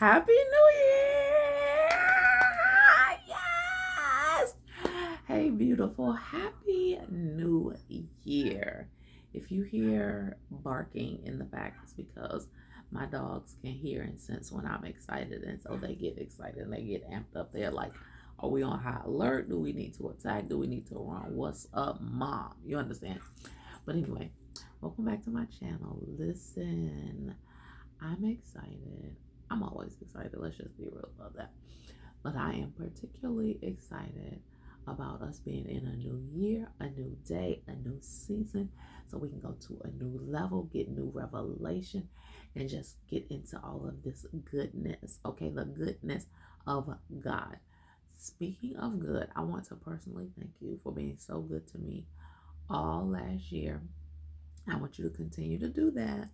Happy New Year! Yes! Hey, beautiful. Happy New Year. If you hear barking in the back, it's because my dogs can hear and sense when I'm excited. And so they get excited and they get amped up. They're like, are we on high alert? Do we need to attack? Do we need to run? What's up, mom? You understand? But anyway, welcome back to my channel. Listen, I'm excited. I'm always excited. Let's just be real about that. But I am particularly excited about us being in a new year, a new day, a new season, so we can go to a new level, get new revelation, and just get into all of this goodness. Okay, the goodness of God. Speaking of good, I want to personally thank you for being so good to me all last year. I want you to continue to do that.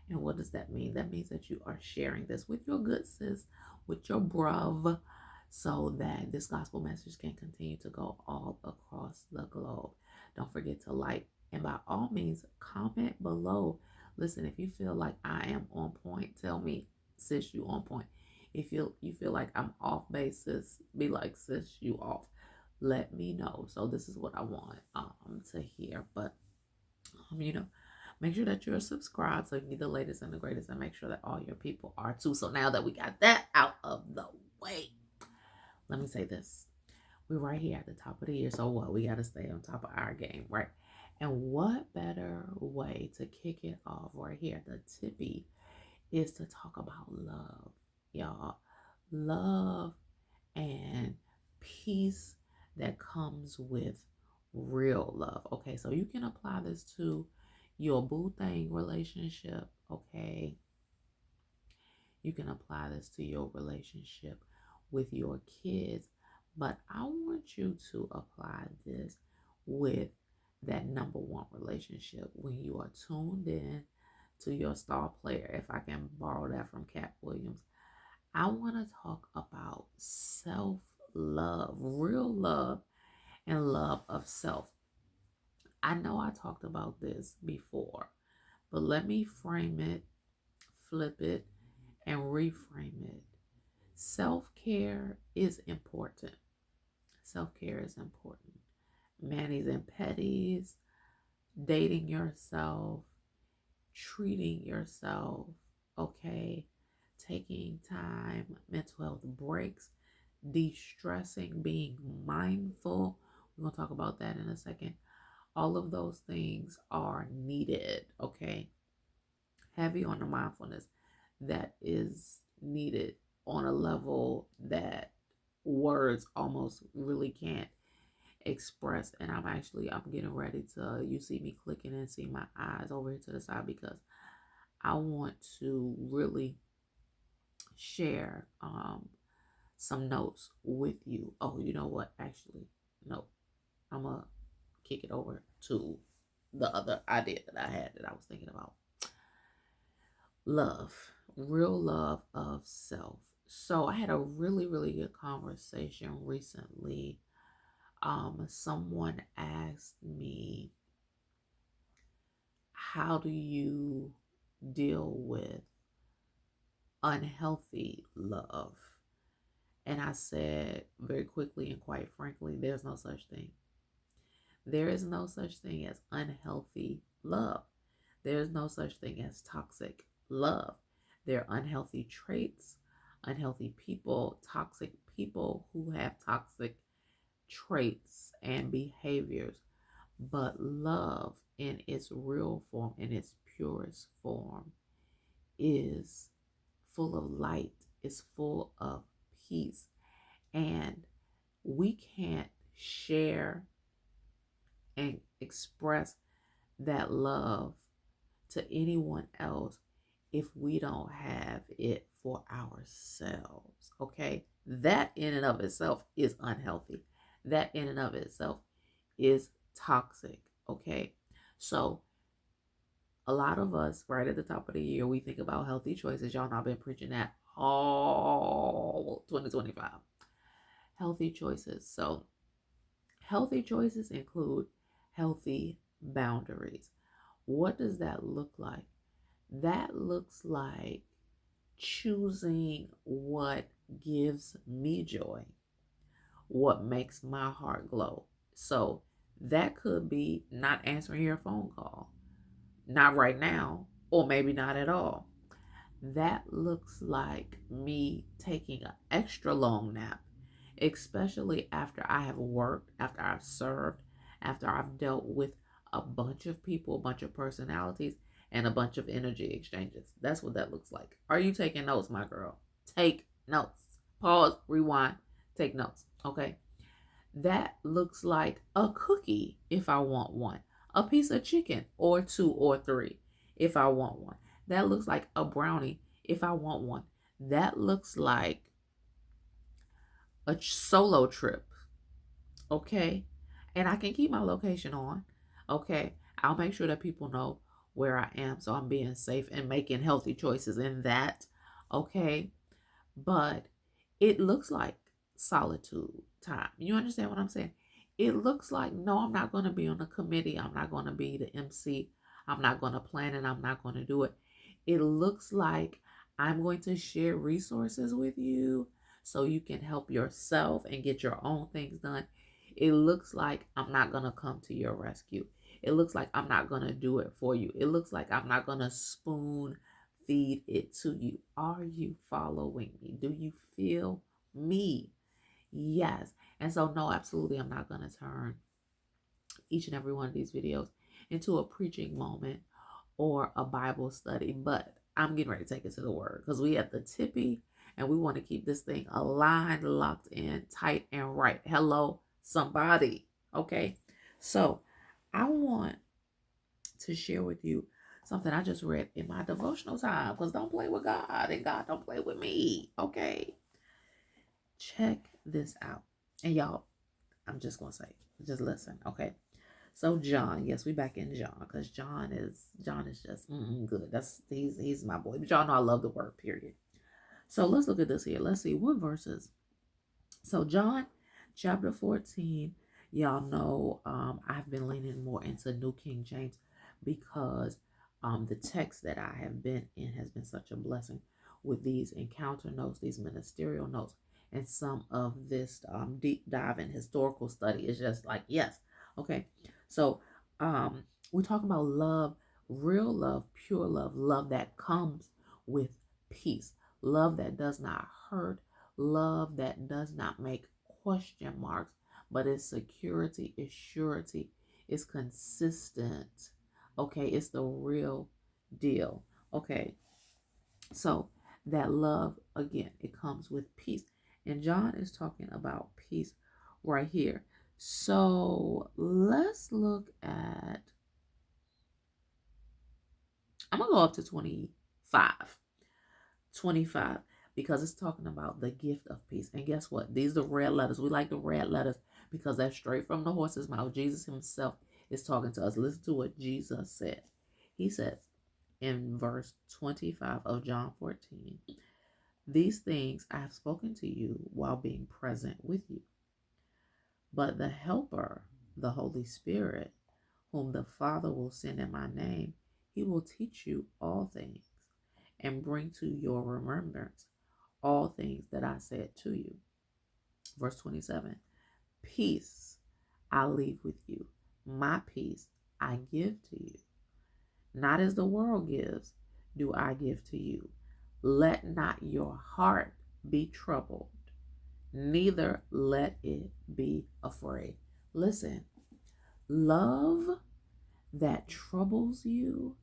And what does that mean? That means that you are sharing this with your good sis, with your bruv, so that this gospel message can continue to go all across the globe. Don't forget to like, and by all means, comment below. Listen, if you feel like I am on point, tell me, sis, you on point. If you feel like I'm off base, sis, be like, sis, you off. Let me know. So this is what I want to hear. But make sure that you're subscribed so you can get the latest and the greatest, and make sure that all your people are too. So now that we got that out of the way, let me say this. We're right here at the top of the year. So what? We got to stay on top of our game, right? And what better way to kick it off right here at the tippy is to talk about love, y'all. Love and peace that comes with real love. Okay, so you can apply this to your boo thing relationship. Okay, you can apply this to your relationship with your kids, but I want you to apply this with that number one relationship when you are tuned in to your star player. If I can borrow that from Cat Williams, I want to talk about self love, real love, and love of self. I know I talked about this before, but let me frame it, flip it, and reframe it. Self care is important. Self care is important. Manis and petties, dating yourself, treating yourself, okay? Taking time, mental health breaks, de-stressing, being mindful. We're going to talk about that in a second. All of those things are needed, okay? Heavy on the mindfulness that is needed on a level that words almost really can't express. And I'm getting ready to, you see me clicking and see my eyes over here to the side because I want to really share some notes with you. Oh, you know what? Actually, no, I'm going to kick it over to the other idea that I had that I was thinking about. Love, real love of self. So I had a really, really good conversation recently. Someone asked me, how do you deal with unhealthy love? And I said very quickly and quite frankly, there's no such thing. There is no such thing as unhealthy love. There's no such thing as toxic love. There are unhealthy traits, unhealthy people, toxic people who have toxic traits and behaviors. But love in its real form, in its purest form, is full of light, is full of peace. And we can't share and express that love to anyone else if we don't have it for ourselves. Okay, that in and of itself is unhealthy. That in and of itself is toxic. Okay, so a lot of us right at the top of the year, we think about healthy choices. Y'all know I've been preaching that all 2025. Healthy choices. So healthy choices include healthy boundaries. What does that look like? That looks like choosing what gives me joy, what makes my heart glow. So that could be not answering your phone call, not right now, or maybe not at all. That looks like me taking an extra long nap, especially after I have worked, after I've served, after I've dealt with a bunch of people, a bunch of personalities, and a bunch of energy exchanges. That's what that looks like. Are you taking notes, my girl? Take notes. Pause, rewind, take notes. Okay. That looks like a cookie if I want one, a piece of chicken or two or three if I want one. That looks like a brownie if I want one. That looks like a solo trip, okay? And I can keep my location on, okay? I'll make sure that people know where I am so I'm being safe and making healthy choices in that, okay? But it looks like solitude time. You understand what I'm saying? It looks like, no, I'm not going to be on the committee. I'm not going to be the MC. I'm not going to plan it. I'm not going to do it. It looks like I'm going to share resources with you so you can help yourself and get your own things done. It looks like I'm not going to come to your rescue. It looks like I'm not going to do it for you. It looks like I'm not going to spoon feed it to you. Are you following me? Do you feel me? Yes. And so, no, absolutely, I'm not going to turn each and every one of these videos into a preaching moment or a Bible study, but I'm getting ready to take it to the word because we at the tippy and we want to keep this thing aligned, locked in, tight, and right. Hello, somebody. Okay. So I want to share with you something I just read in my devotional time because don't play with God and God don't play with me. Okay. Check this out. And y'all, I'm just going to say, just listen. Okay. So John, yes, we back in John because John is just good. He's my boy. But y'all know I love the word. Period. So let's look at this here. Let's see what verses. So John, chapter 14. Y'all know I've been leaning more into New King James because the text that I have been in has been such a blessing with these encounter notes, these ministerial notes, and some of this deep dive in historical study is just like yes. Okay. So we're talking about love, real love, pure love, love that comes with peace, love that does not hurt, love that does not make question marks, but it's security, it's surety, it's consistent. Okay, it's the real deal. Okay, so that love, again, it comes with peace. And John is talking about peace right here. So let's look at, I'm going to go up to 25. 25 because it's talking about the gift of peace. And guess what? These are red letters. We like the red letters because that's straight from the horse's mouth. Jesus himself is talking to us. Listen to what Jesus said. He says in verse 25 of John 14, these things I have spoken to you while being present with you. But the Helper, the Holy Spirit, whom the Father will send in my name, he will teach you all things and bring to your remembrance all things that I said to you. Verse 27, peace I leave with you. My peace I give to you. Not as the world gives, do I give to you. Let not your heart be troubled, neither let it be afraid. Listen, love that troubles you,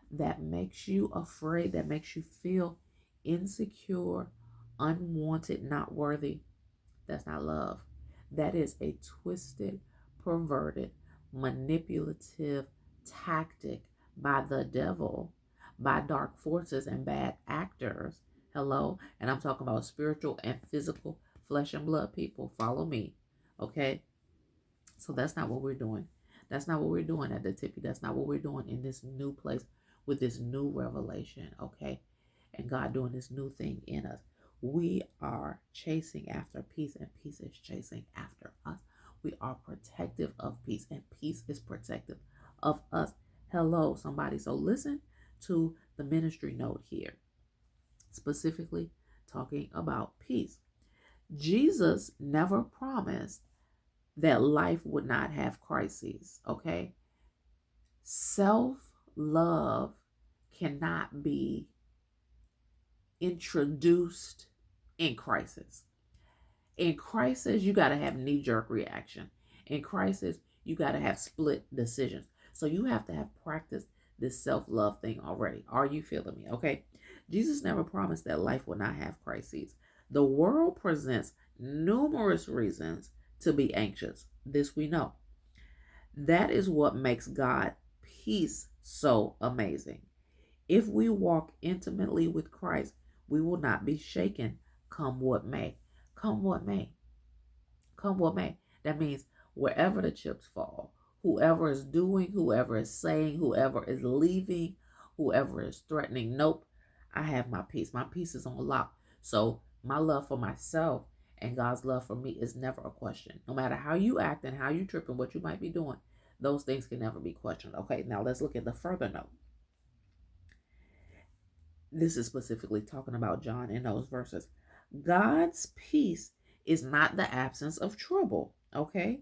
that makes you afraid, that makes you feel insecure, unwanted, not worthy, that's not love. That is a twisted, perverted, manipulative tactic by the devil, by dark forces and bad actors. Hello? And I'm talking about spiritual and physical flesh and blood people. Follow me. Okay? So that's not what we're doing. That's not what we're doing at the tippy. That's not what we're doing in this new place with this new revelation. Okay? And God doing this new thing in us. We are chasing after peace, and peace is chasing after us. We are protective of peace, and peace is protective of us. Hello, somebody. So listen to the ministry note here. specifically talking about peace. Jesus never promised that life would not have crises, okay? Self love cannot be introduced in crisis. In crisis, you got to have knee jerk reaction. In crisis, you got to have split decisions. So you have to have practiced this self love thing already. Are you feeling me? Okay. Jesus never promised that life will not have crises. The world presents numerous reasons to be anxious. This we know. That is what makes God peace so amazing. If we walk intimately with Christ, we will not be shaken come what may. Come what may. Come what may. That means wherever the chips fall, whoever is doing, whoever is saying, whoever is leaving, whoever is threatening, nope, I have my peace. My peace is on lock. So my love for myself and God's love for me is never a question. No matter how you act and how you trip and what you might be doing, those things can never be questioned. Okay, now let's look at the further note. This is specifically talking about John in those verses. God's peace is not the absence of trouble, okay,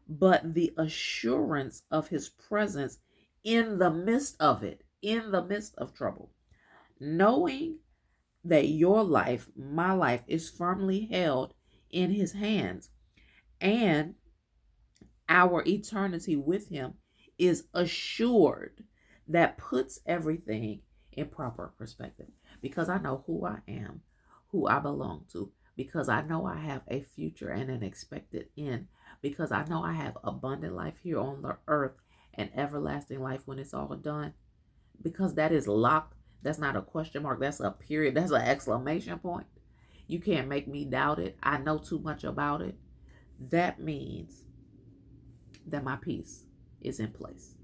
but the assurance of his presence in the midst of it, in the midst of trouble. Knowing that your life, my life, is firmly held in his hands and our eternity with him is assured, that puts everything in proper perspective, because I know who I am, who I belong to, because I know I have a future and an expected end, because I know I have abundant life here on the earth and everlasting life when it's all done, because that is locked. That's not a question mark, that's a period, that's an exclamation point. You can't make me doubt it. I know too much about it. That means that my peace is in place.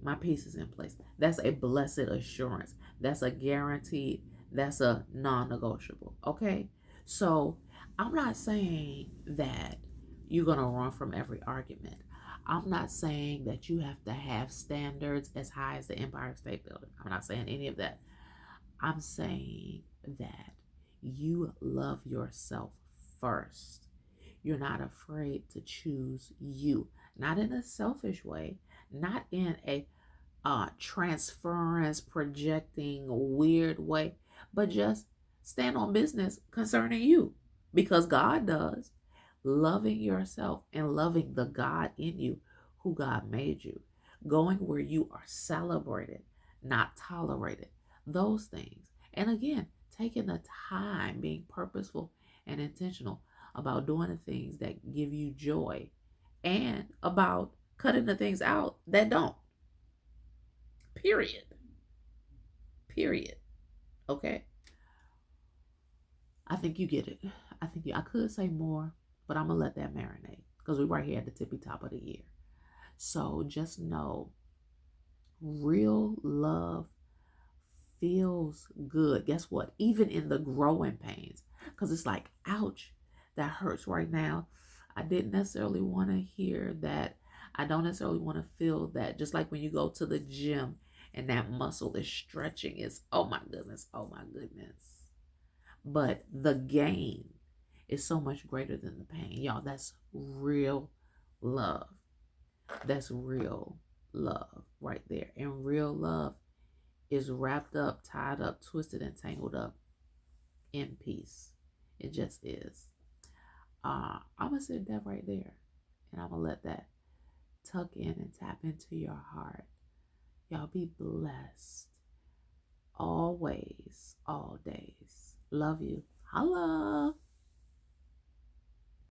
My peace is in place. That's a blessed assurance. That's a guaranteed, that's a non negotiable. Okay? So I'm not saying that you're going to run from every argument. I'm not saying that you have to have standards as high as the Empire State Building. I'm not saying any of that. I'm saying that you love yourself first. You're not afraid to choose you, not in a selfish way, not in a transference projecting weird way, but just stand on business concerning you, because God does. Loving yourself and loving the God in you, who God made you, going where you are celebrated, not tolerated, those things. And again, taking the time, being purposeful and intentional about doing the things that give you joy, and about cutting the things out that don't. Period. Period. Okay. I think you get it. I could say more, but I'm gonna let that marinate, because we're right here at the tippy top of the year. So just know, real love feels good. Guess what? Even in the growing pains, because it's like, ouch, that hurts right now. I didn't necessarily want to hear that. I don't necessarily want to feel that. Just like when you go to the gym and that muscle is stretching, it's, oh my goodness, oh my goodness. But the gain is so much greater than the pain. Y'all, that's real love. That's real love right there. And real love is wrapped up, tied up, twisted, and tangled up in peace. It just is. I'm going to sit that right there. And I'm going to let that tuck in and tap into your heart. Y'all be blessed always, all days. Love you. Holla.